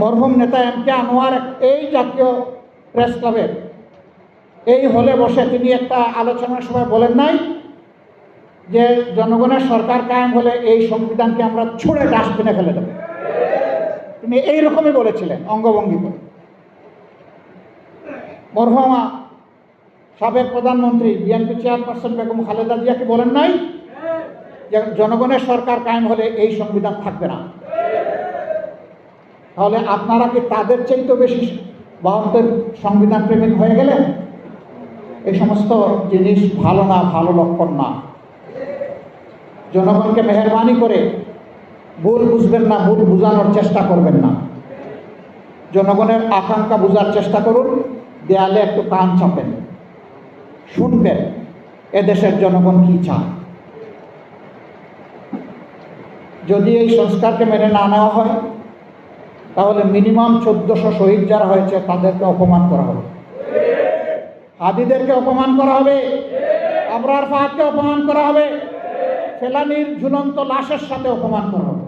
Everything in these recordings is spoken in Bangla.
মরহুম নেতা MK আনোয়ার এই জাতীয় প্রেস ক্লাবের এই হলে বসে তিনি একটা আলোচনার সময় বলেন নাই যে জনগণের সরকার কায়েম হলে এই সংবিধানকে আমরা ছুঁড়ে ডাস্টবিনে ফেলে দেব। তিনি এইরকমই বলেছিলেন অঙ্গভঙ্গি করে। মরহুমা সাবেক প্রধানমন্ত্রী বিএনপি চেয়ারপারসন বেগম খালেদা জিয়া কি বলেন নাই যে জনগণের সরকার কায়েম হলে এই সংবিধান থাকবে না? তাহলে আপনারা কি তাদের চাইতে বেশি 72 সংবিধান প্রেমিক হয়ে গেলেন? এই সমস্ত জিনিস ভালো না, ভালো লক্ষণ না। জনগণকে মেহরবানি করে ভুল বুঝবেন না, ভুল বোঝানোর চেষ্টা করবেন না। জনগণের আকাঙ্ক্ষা বোঝার চেষ্টা করুন, দেয়ালে একটু কান চাপেন, শুনবেন এদেশের জনগণ কি চায়। যদি এই সংস্কারকে মেনে না নেওয়া হয় তাহলে মিনিমাম 1400 শহীদ যারা হয়েছে তাদেরকে অপমান করা হবে, হাদিদেরকে অপমান করা হবে, আবরার ফাহাদকে অপমান করা হবে, ফেলানির ঝুলন্ত লাশের সাথে অপমান করা হবে।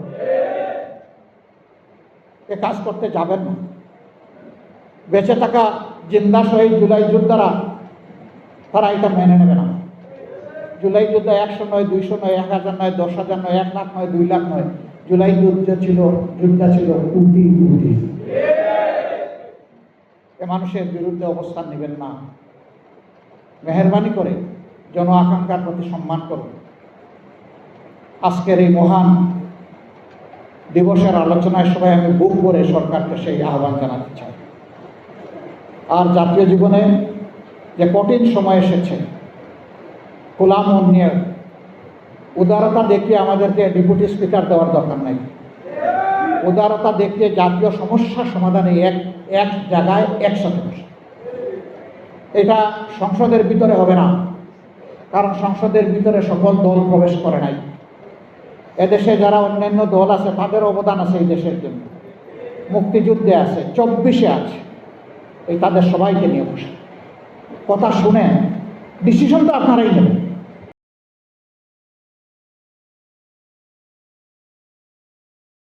এ কাজ করতে যাবেন না। বেঁচে থাকা জিন্দা শহীদ জুলাই যোদ্ধারা তারা এটা মেনে নেবে না। জুলাই যুদ্ধ 100 নয়, 200 নয়, 1000 নয়, 10,000 নয়, 1 লাখ নয়, 2 লাখ নয়, জুলাই যুদ্ধ ছিল কোটি কোটি। এ মানুষের বিরুদ্ধে অবস্থান নেবেন না। মেহরবানি করে জন আকাঙ্ক্ষার প্রতি সম্মান করুন। আজকের এই মহান দিবসের আলোচনায় সবাই আমি বুক করে সরকারকে সেই আহ্বান জানাতে চাই। আর জাতীয় জীবনে যে কঠিন সময় এসেছে, খোলা মন নিয়ে উদারতা দেখিয়ে আমাদেরকে ডেপুটি স্পিকার দেওয়ার দরকার নাই। উদারতা দেখিয়ে জাতীয় সমস্যা সমাধানে এক জায়গায় একসাথে বসে। এটা সংসদের ভিতরে হবে না, কারণ সংসদের ভিতরে সকল দল প্রবেশ করে নাই। এদেশে যারা অন্যান্য দল আছে তাদের অবদান আছে এই দেশের জন্য, মুক্তিযুদ্ধে আছে, 24-এ আছে। এই তাদের সবাইকে নিয়ে বসে কথা শুনে ডিসিশন তো আপনারাই নেবেন।